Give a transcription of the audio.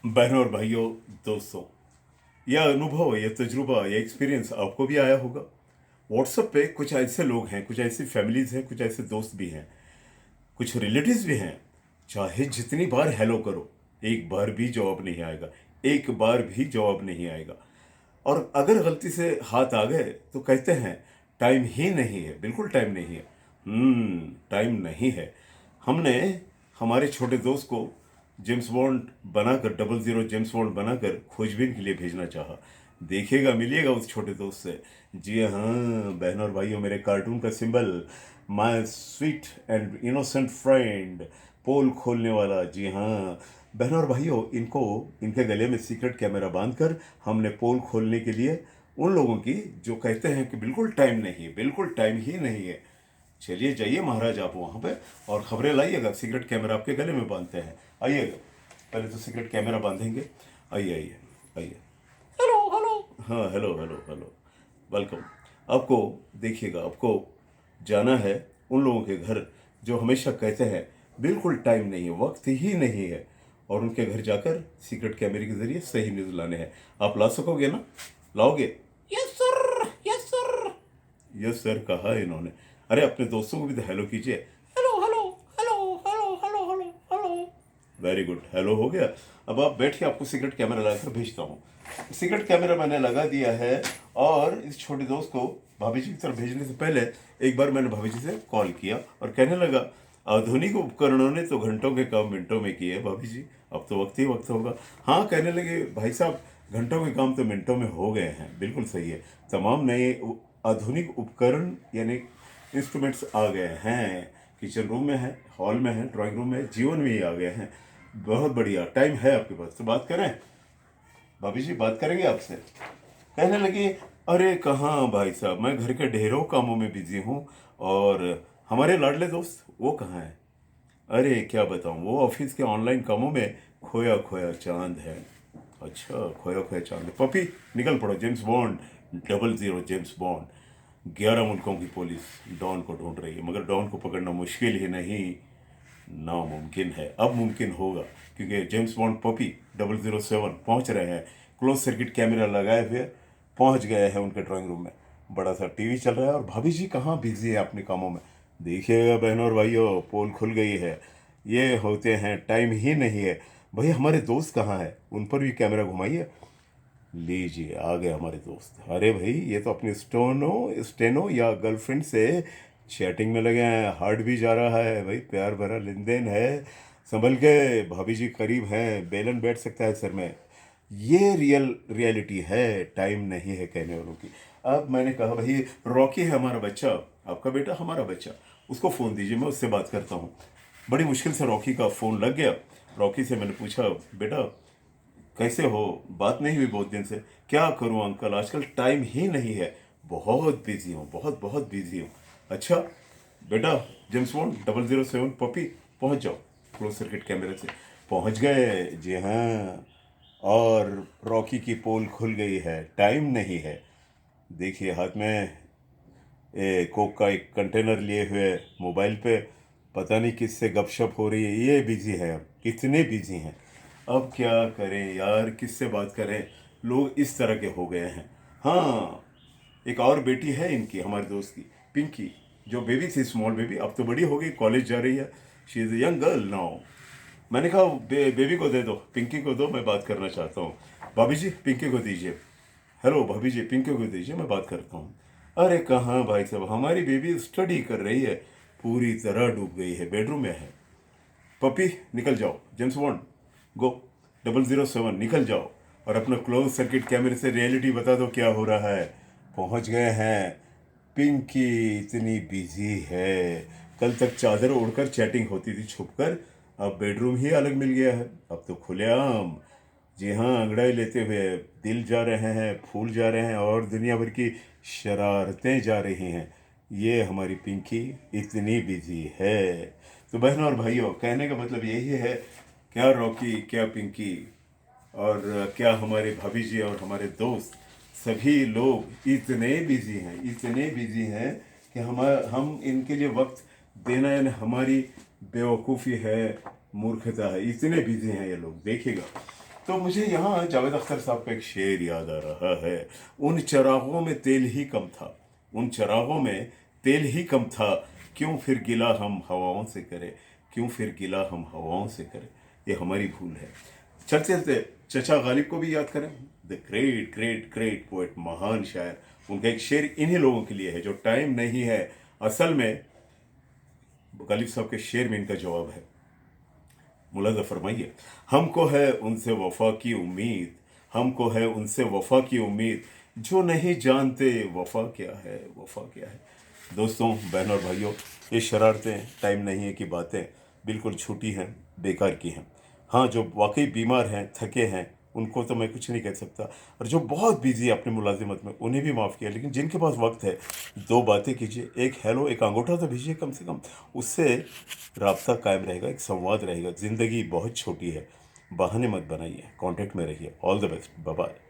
बहनों और भाइयों, दोस्तों, यह अनुभव, यह तजुर्बा, यह एक्सपीरियंस आपको भी आया होगा। व्हाट्सएप पे कुछ ऐसे लोग हैं, कुछ ऐसी फैमिलीज हैं, कुछ ऐसे दोस्त भी हैं, कुछ रिलेटिव्स भी हैं। चाहे जितनी बार हेलो करो, एक बार भी जवाब नहीं आएगा। एक बार भी जवाब नहीं आएगा। और अगर गलती से हाथ आ गए तो कहते हैं टाइम ही नहीं है, बिल्कुल टाइम नहीं है। टाइम नहीं है। हमने हमारे छोटे दोस्त को जेम्स बॉन्ड बनाकर, 00 जेम्स बॉन्ड बनाकर खोजबीन के लिए भेजना चाहा। देखिएगा, मिलिएगा उस छोटे दोस्त से। जी हाँ बहनों और भाइयों, मेरे कार्टून का symbol, my sweet and innocent friend, पोल खोलने वाला। जी हाँ बहनों और भाइयों, इनको, इनके गले में सीक्रेट कैमरा बांधकर हमने पोल खोलने के लिए उन लोगों की जो कहते हैं कि बिल्कुल टाइम नहीं है, बिल्कुल टाइम ही नहीं है। चलिए जाइए महाराज आप वहाँ पे और खबरें लाइएगा। सीक्रेट कैमरा आपके गले में बांधते हैं। आइएगा, पहले तो सीक्रेट कैमरा बांधेंगे। आइए आइए आइए। Hello hello. हाँ, हेलो हेलो हेलो, वेलकम। आपको, देखिएगा, आपको जाना है उन लोगों के घर जो हमेशा कहते हैं बिल्कुल टाइम नहीं है, वक्त ही नहीं है, और उनके घर जाकर सीक्रेट कैमरे के जरिए सही न्यूज़ लाने हैं। आप ला सकोगे ना? लाओगे? Yes sir, yes sir. Yes sir कहा इन्होंने। अरे अपने दोस्तों को भी तो हेलो कीजिए। Hello hello hello hello hello hello hello. Very good, hello हो गया। अब आप बैठिए, आपको सीक्रेट कैमरा लगाकर भेजता हूँ। सीक्रेट कैमरा मैंने लगा दिया है। और इस छोटे दोस्त को भाभी जी की तरफ भेजने से पहले एक बार मैंने भाभी जी से कॉल किया और कहने लगा, आधुनिक उपकरणों ने तो घंटों के काम मिनटों में किए भाभी जी, अब तो वक्त ही वक्त होगा। हाँ, कहने लगे भाई साहब, घंटों के काम तो मिनटों में हो गए हैं। बिल्कुल सही है। तमाम नए आधुनिक उपकरण यानी इंस्ट्रूमेंट्स आ गए हैं। किचन रूम में है, हॉल में है, ड्राइंग रूम में, जीवन में ही आ गए हैं। बहुत बढ़िया, टाइम है आपके पास तो बात करें। भाभी जी बात करेंगे आपसे। कहने लगी, अरे कहाँ भाई साहब, मैं घर के ढेरों कामों में बिजी हूँ। और हमारे लाडले दोस्त वो कहाँ है? अरे क्या बताऊँ, वो ऑफिस के ऑनलाइन कामों में खोया खोया चांद है। अच्छा, खोया खोया चांद है। पपी, निकल पड़ो, जेम्स बॉन्ड, 00 जेम्स बॉन्ड। 11 मुल्कों की पुलिस डॉन को ढूंढ रही है, मगर डॉन को पकड़ना मुश्किल ही नहीं, नामुमकिन है। अब मुमकिन होगा, क्योंकि जेम्स बॉन्ड पपी 007 पहुंच रहे हैं। क्लोज सर्किट कैमरा लगाए हुए पहुंच गए हैं उनके ड्राइंग रूम में। बड़ा सा टीवी चल रहा है और भाभी जी कहाँ बिजी है अपने कामों में। देखिएगा बहनों और भाइयों, पोल खुल गई है। ये होते हैं टाइम ही नहीं है। भाई हमारे दोस्त कहाँ है, उन पर भी कैमरा घुमाइए। लीजिए आ गए हमारे दोस्त। अरे भाई, ये तो अपनी स्टेनो या गर्लफ्रेंड से चैटिंग में लगे हैं। हार्ट भी जा रहा है भाई, प्यार भरा लेन देन है। संभल के, भाभी जी करीब हैं, बेलन बैठ सकता है सर में। ये रियलिटी है, टाइम नहीं है कहने वालों की। अब मैंने कहा भाई, रॉकी है हमारा बच्चा, आपका बेटा हमारा बच्चा, उसको फ़ोन दीजिए, मैं उससे बात करता हूँ। बड़ी मुश्किल से रॉकी का फ़ोन लग गया। रॉकी से मैंने पूछा, बेटा कैसे हो, बात नहीं हुई बहुत दिन से। क्या करूं अंकल, आजकल टाइम ही नहीं है, बहुत बिजी हूँ, बहुत बहुत बिजी हूँ। अच्छा बेटा, जेम्स बॉन्ड 007 पपी, पहुंच जाओ। क्लोज सर्किट कैमरे से पहुंच गए, जी हाँ। और रॉकी की पोल खुल गई है, टाइम नहीं है। देखिए हाथ में कोक का एक कंटेनर लिए हुए, मोबाइल पे पता नहीं किससे गपशप हो रही है। ये बिजी है, अब कितने बिजी हैं। अब क्या करें यार, किससे बात करें, लोग इस तरह के हो गए हैं। हाँ, एक और बेटी है इनकी, हमारे दोस्त की, पिंकी, जो बेबी थी, स्मॉल बेबी, अब तो बड़ी हो गई, कॉलेज जा रही है। She is young girl now. मैंने कहा बेबी को दे दो, पिंकी को दो, मैं बात करना चाहता हूँ। भाभी जी पिंकी को दीजिए। हेलो भाभी जी, पिंकी को दीजिए, मैं बात करता हूँ। अरे कहाँ भाई साहब, हमारी बेबी स्टडी कर रही है, पूरी तरह डूब गई है, बेडरूम में है। पपी निकल जाओ, जेम्स बॉन्ड गो, 007 निकल जाओ और अपना क्लोज सर्किट कैमरे से रियलिटी बता दो क्या हो रहा है। पहुंच गए हैं। पिंकी इतनी बिजी है, कल तक चादर ओढ़कर चैटिंग होती थी छुपकर, अब बेडरूम ही अलग मिल गया है, अब तो खुलेआम। जी हाँ, अंगड़ाई लेते हुए दिल जा रहे हैं, फूल जा रहे हैं और दुनिया भर की शरारतें जा रही हैं। ये हमारी पिंकी इतनी बिजी है। तो बहनों और भाइयों, कहने का मतलब यही है, क्या रॉकी, क्या पिंकी, और क्या हमारे भाभी जी और हमारे दोस्त, सभी लोग इतने बिजी हैं, इतने बिजी हैं कि हम इनके लिए वक्त देना यानी हमारी बेवकूफ़ी है, मूर्खता है। इतने बिजी हैं ये लोग, देखिएगा। तो मुझे यहाँ जावेद अख्तर साहब का एक शेर याद आ रहा है, उन चरागों में तेल ही कम था, उन चरागों में तेल ही कम था, क्यों फिर गिला हम हवाओं से करें, क्यों फिर गिला हम हवाओं से करें। ये हमारी भूल है। चलते चलते चचा गालिब को भी याद करें, the great great great poet, महान शायर। उनका एक शेर इन्हीं लोगों के लिए है जो टाइम नहीं है। असल में गालिब साहब के शेर में इनका जवाब है। मुलाजा फरमाइए, हमको है उनसे वफा की उम्मीद, हमको है उनसे वफा की उम्मीद, जो नहीं जानते वफा क्या है, वफा क्या है। दोस्तों, बहनों और भाइयों, ये शरारतें, टाइम नहीं है की बातें बिल्कुल छूटी हैं, बेकार की हैं। हाँ, जो वाकई बीमार हैं, थके हैं, उनको तो मैं कुछ नहीं कह सकता, और जो बहुत बिजी है अपने मुलाजिमत में, उन्हें भी माफ़ किया। लेकिन जिनके पास वक्त है, दो बातें कीजिए, एक हेलो, एक अंगूठा तो भेजिए कम से कम। उससे राब्ता कायम रहेगा, एक संवाद रहेगा। ज़िंदगी बहुत छोटी है, बहाने मत बनाइए, कांटेक्ट में रहिए। All the best, bye bye.